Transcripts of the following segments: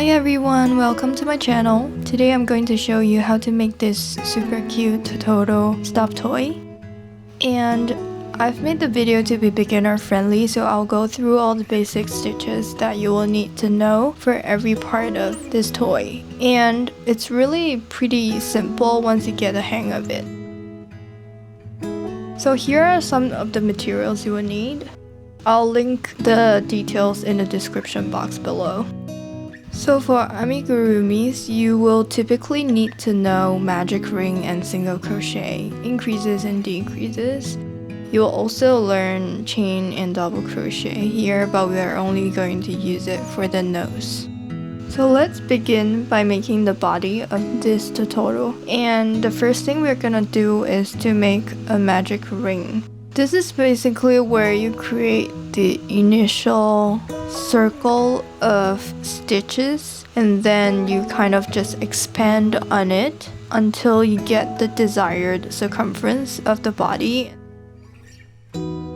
Hi everyone, welcome to my channel. Today I'm going to show you how to make this super cute Totoro stuffed toy. And I've made the video to be beginner friendly, so I'll go through all the basic stitches that you will need to know for every part of this toy. And it's really pretty simple once you get the hang of it. So here are some of the materials you will need. I'll link the details in the description box below. So for amigurumis, you will typically need to know magic ring and single crochet, increases and decreases. You'll also learn chain and double crochet here, but we are only going to use it for the nose. So let's begin by making the body of this Totoro. And the first thing we're gonna do is to make a magic ring. This is basically where you create the initial circle of stitches and then you kind of just expand on it until you get the desired circumference of the body.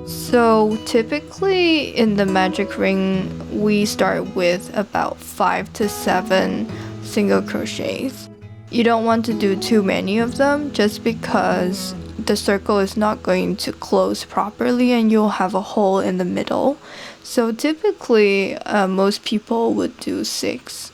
So typically in the magic ring we start with about 5 to 7 single crochets. You don't want to do too many of them just because the circle is not going to close properly and you'll have a hole in the middle. So typically most people would do 6.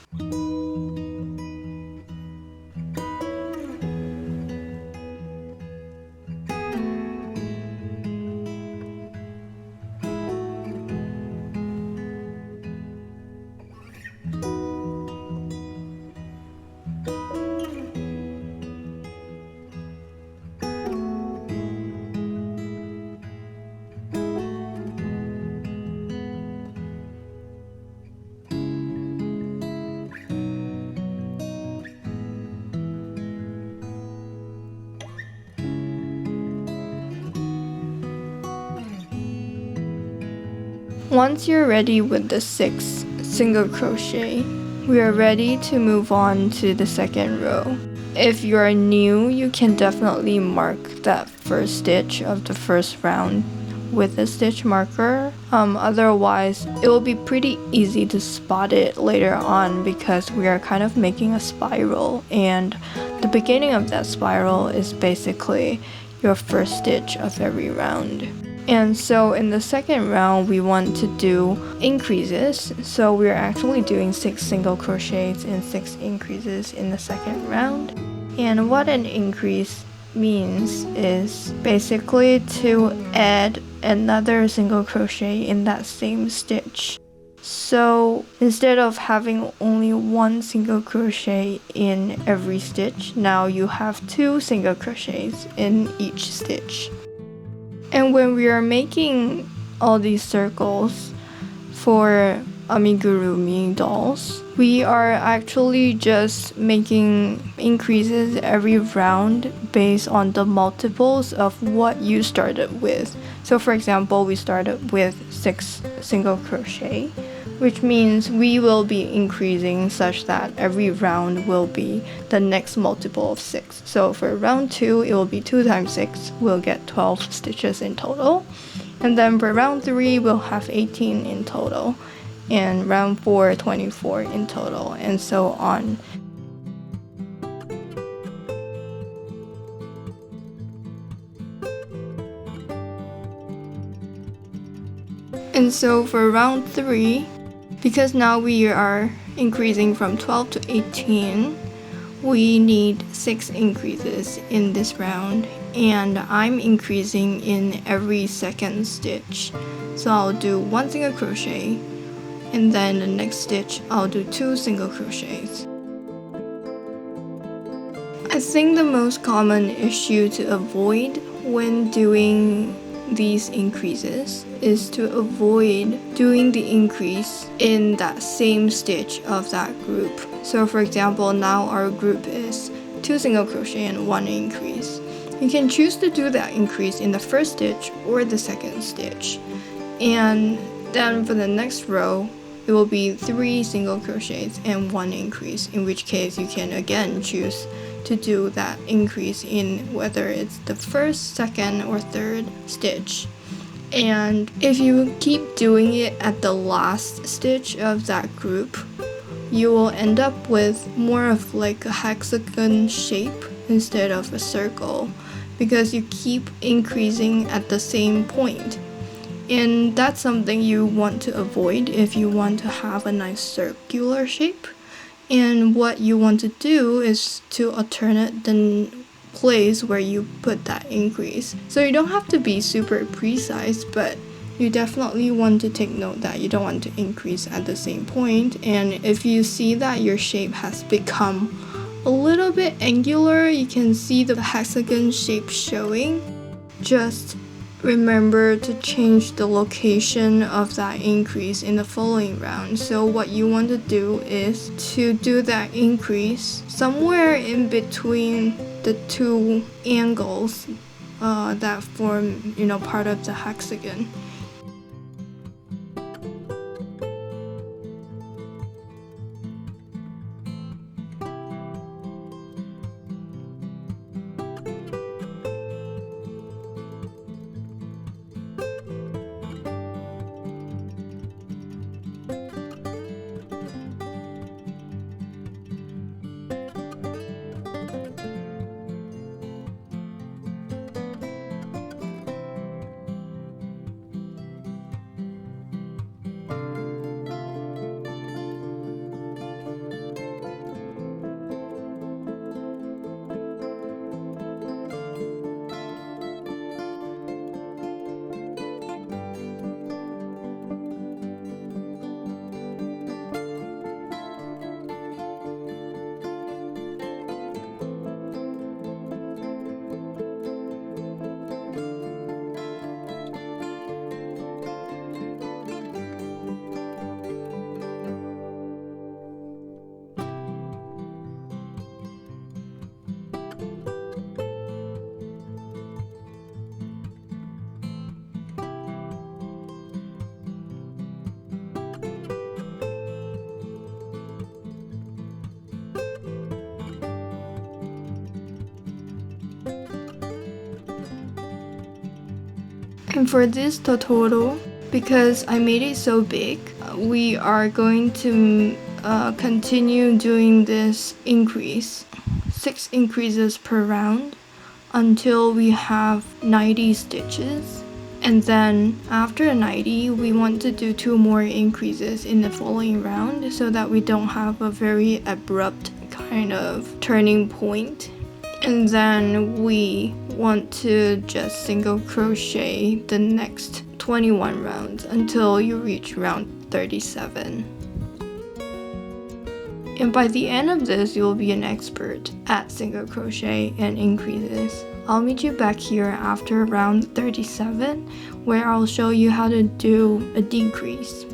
Once you're ready with the 6 single crochet, we are ready to move on to the second row. If you're new, you can definitely mark that first stitch of the first round with a stitch marker. Otherwise, it will be pretty easy to spot it later on because we are kind of making a spiral, and the beginning of that spiral is basically your first stitch of every round. And so in the second round we want to do increases, so we're actually doing 6 single crochets and 6 increases in the second round. And what an increase means is basically to add another single crochet in that same stitch. So instead of having only 1 single crochet in every stitch, now you have 2 single crochets in each stitch. And when we are making all these circles for amigurumi dolls, we are actually just making increases every round based on the multiples of what you started with. So for example, we started with 6 single crochet, which means we will be increasing such that every round will be the next multiple of 6. So for round 2, it will be 2 times 6, we'll get 12 stitches in total. And then for round 3, we'll have 18 in total. And round 4, 24 in total, and so on. And so for round 3, because now we are increasing from 12 to 18, we need 6 increases in this round, and I'm increasing in every second stitch. So I'll do 1 single crochet, and then the next stitch I'll do 2 single crochets. I think the most common issue to avoid when doing these increases is to avoid doing the increase in that same stitch of that group. So for example, now our group is 2 single crochet and 1 increase. You can choose to do that increase in the first stitch or the second stitch. And then for the next row, it will be 3 single crochets and 1 increase, in which case you can again choose to do that increase in whether it's the first, second, or third stitch. And if you keep doing it at the last stitch of that group, you will end up with more of like a hexagon shape instead of a circle, because you keep increasing at the same point. And that's something you want to avoid if you want to have a nice circular shape. And what you want to do is to alternate the place where you put that increase. So you don't have to be super precise, but you definitely want to take note that you don't want to increase at the same point. And if you see that your shape has become a little bit angular, you can see the hexagon shape showing, just remember to change the location of that increase in the following round. So what you want to do is to do that increase somewhere in between the two angles that form, part of the hexagon. And for this Totoro, because I made it so big, we are going to continue doing this increase, 6 increases per round, until we have 90 stitches. And then after 90, we want to do 2 more increases in the following round so that we don't have a very abrupt kind of turning point. And then we want to just single crochet the next 21 rounds until you reach round 37. And by the end of this, you'll be an expert at single crochet and increases. I'll meet you back here after round 37, where I'll show you how to do a decrease.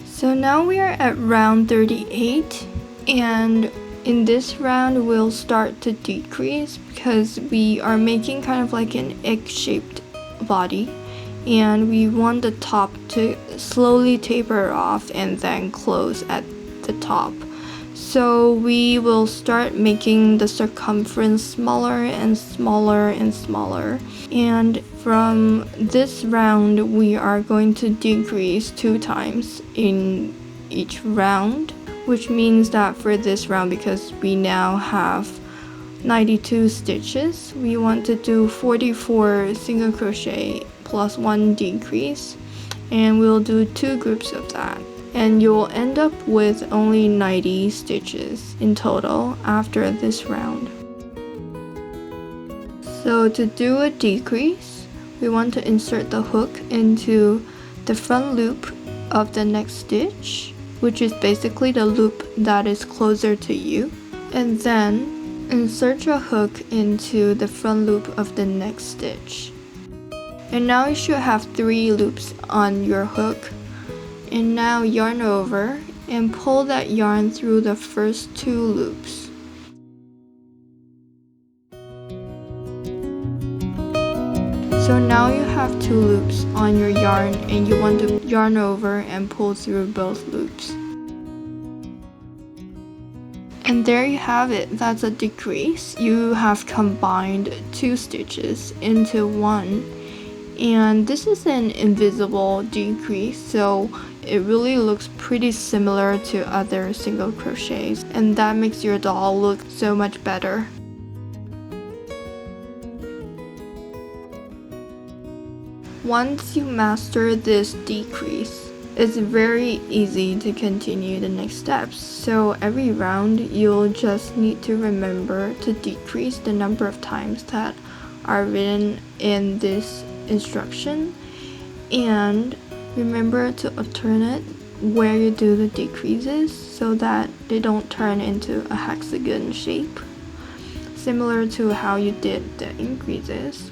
So now we are at round 38, and in this round we'll start to decrease because we are making kind of like an egg-shaped body, and we want the top to slowly taper off and then close at the top. So we will start making the circumference smaller and smaller and smaller. And from this round, we are going to decrease 2 times in each round, which means that for this round, because we now have 92 stitches, we want to do 44 single crochet plus 1 decrease, and we'll do 2 groups of that. And you'll end up with only 90 stitches in total after this round. So to do a decrease, we want to insert the hook into the front loop of the next stitch, which is basically the loop that is closer to you, and then insert your hook into the front loop of the next stitch. And now you should have 3 loops on your hook. And now yarn over and pull that yarn through the first 2 loops. So now you have 2 loops on your yarn, and you want to yarn over and pull through both loops. And there you have it. That's a decrease. You have combined 2 stitches into 1. And this is an invisible decrease, so it really looks pretty similar to other single crochets, and that makes your doll look so much better. Once you master this decrease, it's very easy to continue the next steps. So every round, you'll just need to remember to decrease the number of times that are written in this instruction, and remember to alternate where you do the decreases so that they don't turn into a hexagon shape, similar to how you did the increases.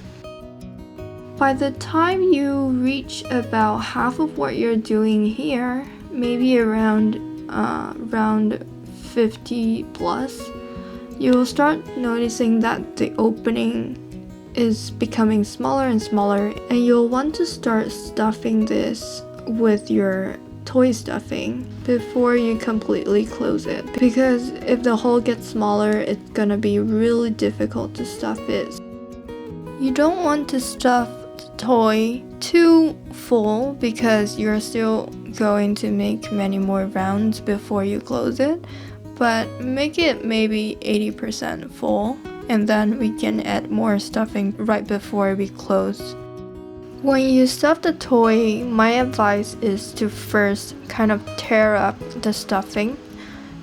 By the time you reach about half of what you're doing here, maybe around 50 plus, you'll start noticing that the opening is becoming smaller and smaller, and you'll want to start stuffing this with your toy stuffing before you completely close it, because if the hole gets smaller, it's gonna be really difficult to stuff it. You don't want to stuff toy too full because you're still going to make many more rounds before you close it, but make it maybe 80% full, and then we can add more stuffing right before we close. When you stuff the toy, my advice is to first kind of tear up the stuffing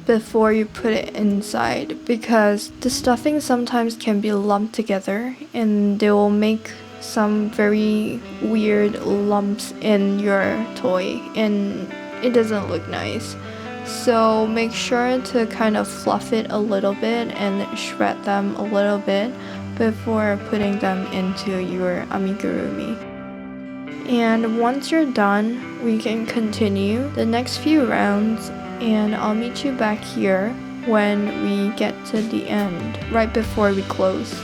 before you put it inside, because the stuffing sometimes can be lumped together and they will make some very weird lumps in your toy and it doesn't look nice. So make sure to kind of fluff it a little bit and shred them a little bit before putting them into your amigurumi. And once you're done, we can continue the next few rounds, and I'll meet you back here when we get to the end, right before we close.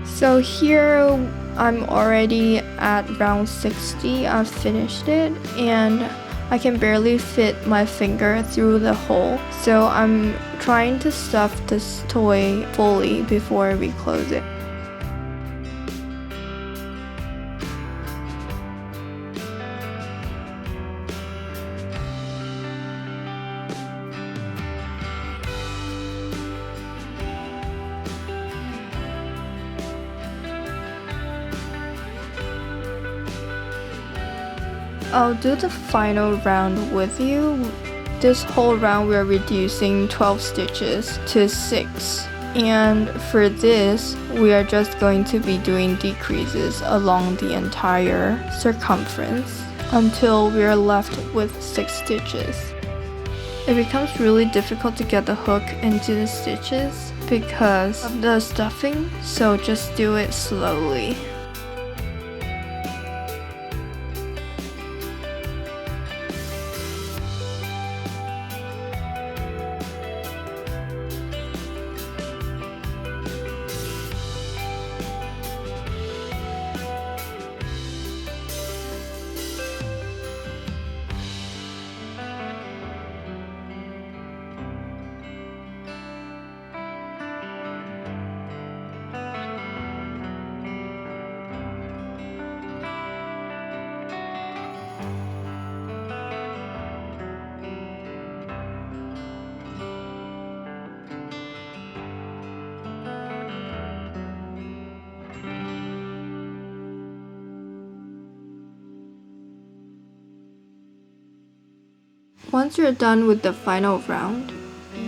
So here I'm already at round 60. I've finished it and I can barely fit my finger through the hole. So I'm trying to stuff this toy fully before we close it. I'll do the final round with you. This whole round we're reducing 12 stitches to 6. And for this, we are just going to be doing decreases along the entire circumference until we are left with 6 stitches. It becomes really difficult to get the hook into the stitches because of the stuffing, so just do it slowly. Once you're done with the final round,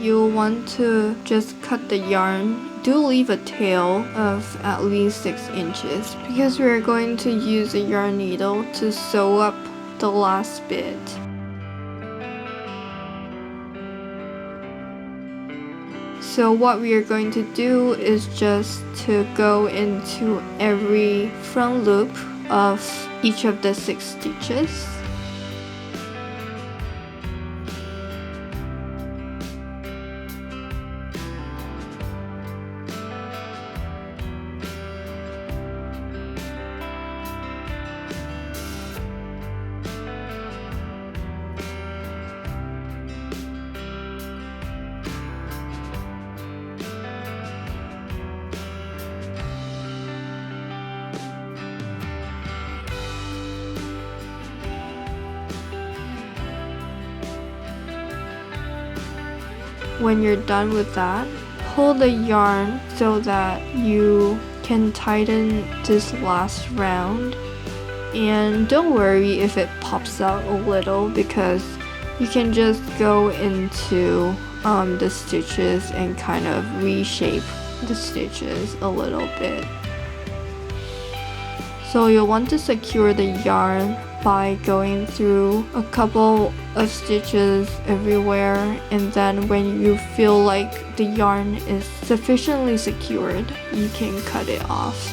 you'll want to just cut the yarn. Do leave a tail of at least 6 inches because we're going to use a yarn needle to sew up the last bit. So what we are going to do is just to go into every front loop of each of the 6 stitches. when you're done with that, pull the yarn so that you can tighten this last round. And don't worry if it pops out a little, because you can just go into the stitches and kind of reshape the stitches a little bit. So you'll want to secure the yarn by going through a couple of stitches everywhere, and then when you feel like the yarn is sufficiently secured, you can cut it off.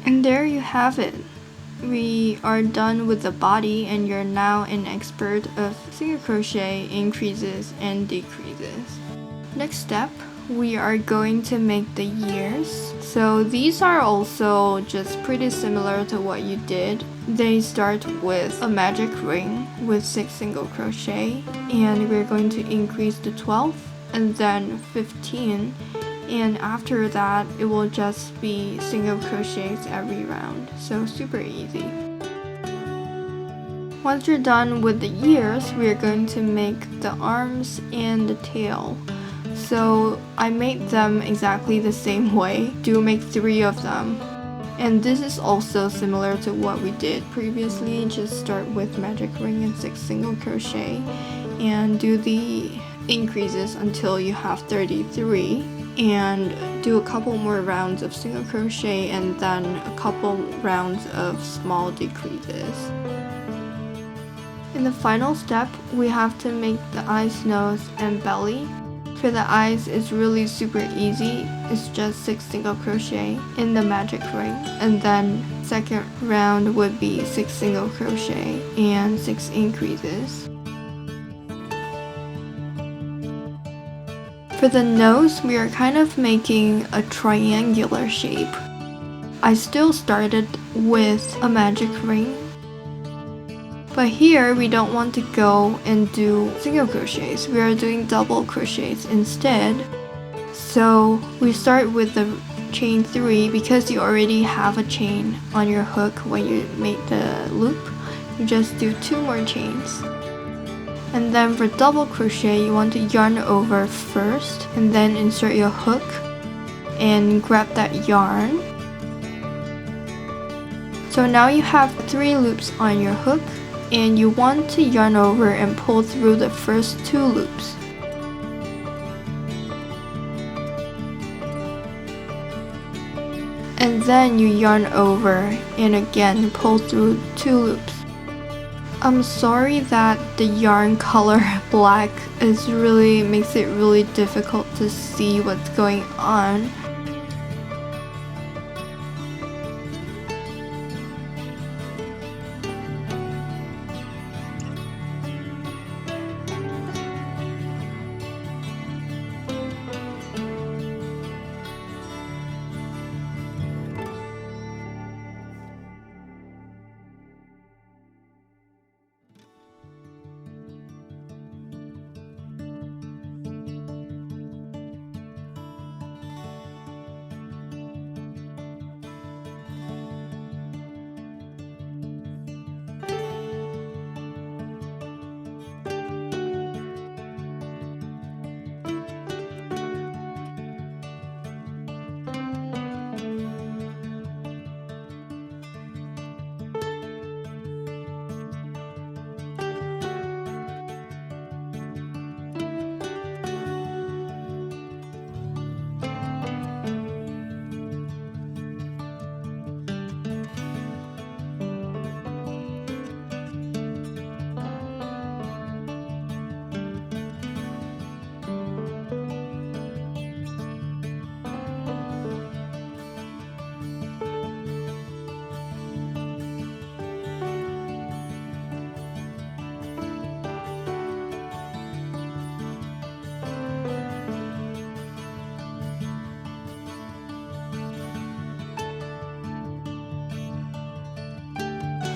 And there you have it. We are done with the body, and you're now an expert of single crochet increases and decreases. Next step, we are going to make the ears. So these are also just pretty similar to what you did. They start with a magic ring with 6 single crochet, and we're going to increase to 12 and then 15. And after that, it will just be single crochets every round, so super easy. Once you're done with the ears, we're going to make the arms and the tail. So I made them exactly the same way. Do make 3 of them. And this is also similar to what we did previously. Just start with magic ring and 6 single crochet and do the increases until you have 33. And do a couple more rounds of single crochet and then a couple rounds of small decreases. In the final step, we have to make the eyes, nose, and belly. For the eyes, it's really super easy. It's just 6 single crochet in the magic ring, and then second round would be 6 single crochet and 6 increases. For the nose, we are kind of making a triangular shape. I still started with a magic ring, but here we don't want to go and do single crochets. We are doing double crochets instead. So we start with the chain 3 because you already have a chain on your hook when you make the loop. You just do 2 more chains. And then for double crochet, you want to yarn over first and then insert your hook and grab that yarn. So now you have 3 loops on your hook, and you want to yarn over and pull through the first 2 loops. And then you yarn over and again pull through 2 loops. I'm sorry that the yarn color black makes it really difficult to see what's going on.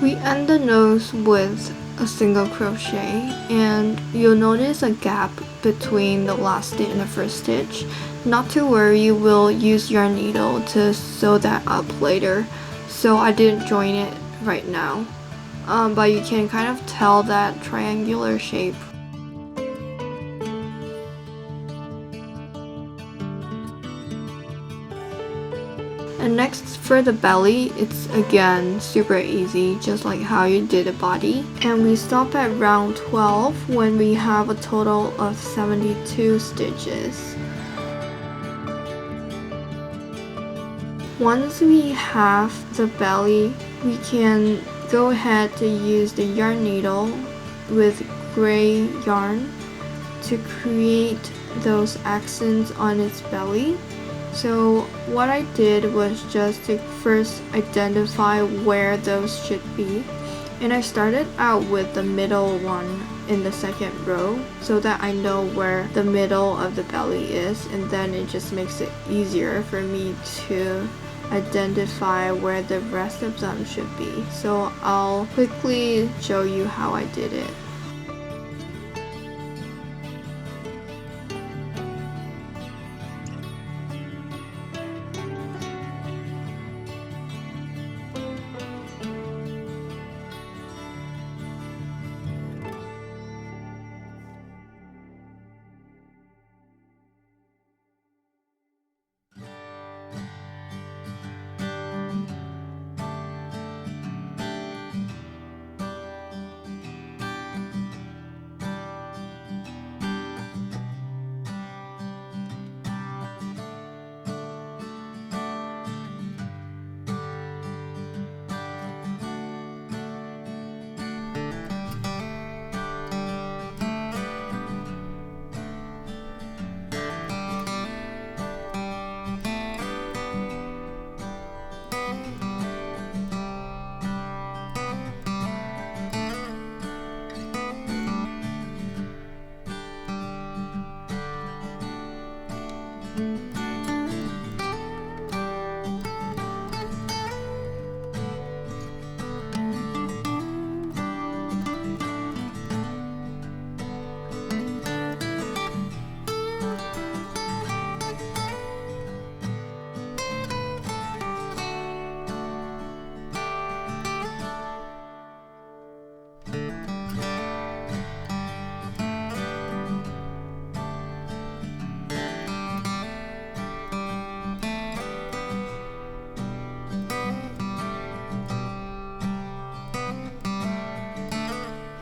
We end the nose with a single crochet, and you'll notice a gap between the last stitch and the first stitch. Not to worry, we'll use your needle to sew that up later, so I didn't join it right now. But you can kind of tell that triangular shape. And next for the belly, it's again super easy, just like how you did the body. And we stop at round 12 when we have a total of 72 stitches. Once we have the belly, we can go ahead to use the yarn needle with gray yarn to create those accents on its belly. So what I did was just to first identify where those should be, and I started out with the middle one in the second row so that I know where the middle of the belly is, and then it just makes it easier for me to identify where the rest of them should be. So I'll quickly show you how I did it.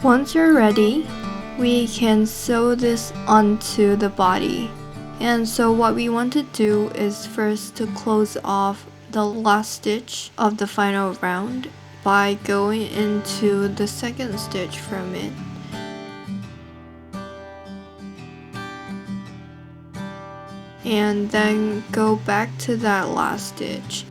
Once you're ready, we can sew this onto the body. And so what we want to do is first to close off the last stitch of the final round by going into the second stitch from it. And then go back to that last stitch.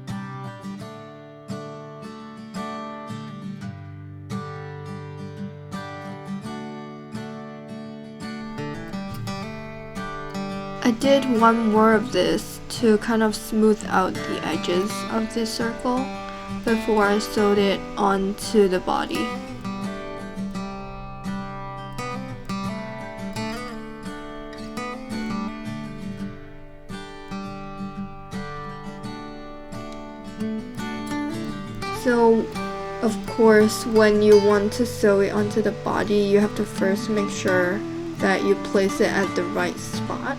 I did one more of this to kind of smooth out the edges of this circle before I sewed it onto the body. So, of course, when you want to sew it onto the body, you have to first make sure that you place it at the right spot.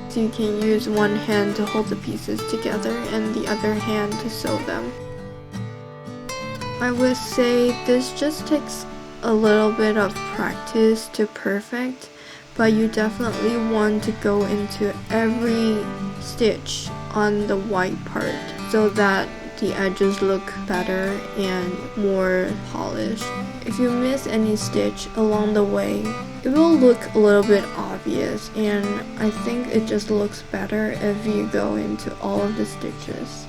So you can use one hand to hold the pieces together and the other hand to sew them. I would say this just takes a little bit of practice to perfect, but you definitely want to go into every stitch on the white part so that the edges look better and more polished. If you miss any stitch along the way, it will look a little bit obvious, and I think it just looks better if you go into all of the stitches.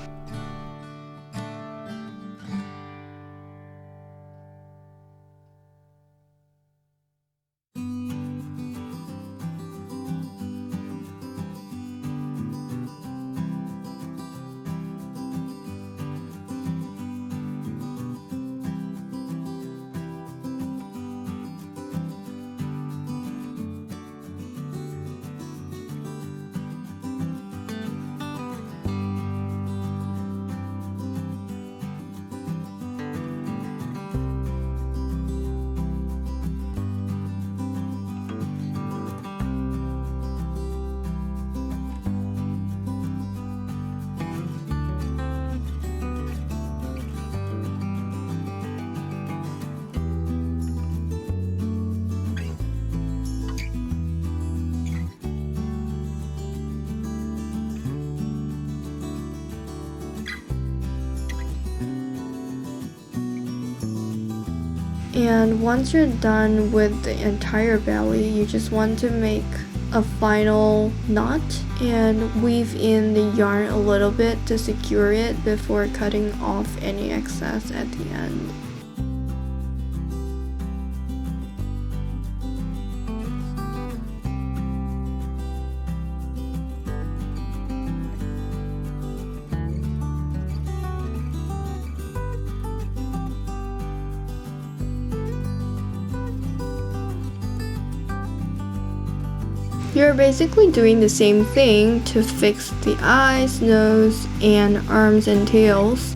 And once you're done with the entire belly, you just want to make a final knot and weave in the yarn a little bit to secure it before cutting off any excess at the end. You're basically doing the same thing to fix the eyes, nose, and arms and tails.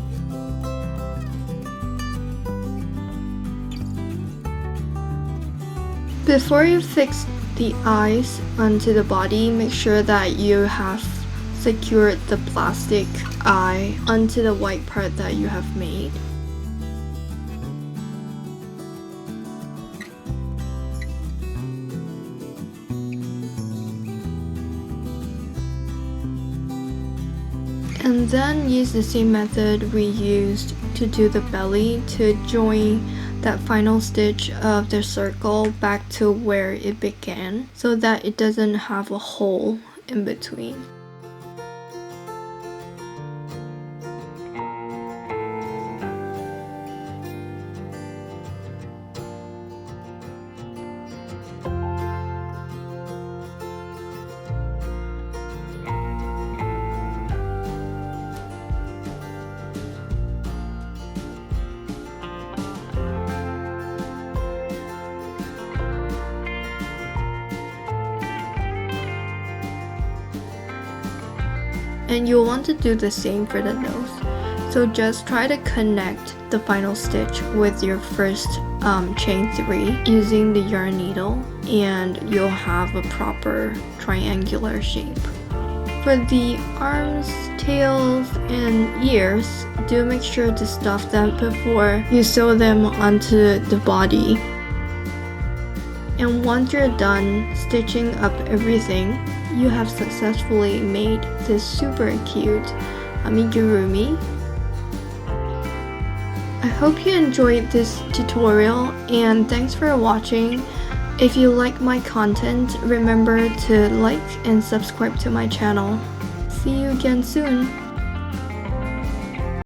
Before you fix the eyes onto the body, make sure that you have secured the plastic eye onto the white part that you have made. And then use the same method we used to do the belly to join that final stitch of the circle back to where it began so that it doesn't have a hole in between. And you'll want to do the same for the nose. So just try to connect the final stitch with your first chain 3 using the yarn needle, and you'll have a proper triangular shape. For the arms, tails, and ears, do make sure to stuff them before you sew them onto the body. And once you're done stitching up everything, you have successfully made this super cute amigurumi. I hope you enjoyed this tutorial and thanks for watching. If you like my content, remember to like and subscribe to my channel. See you again soon.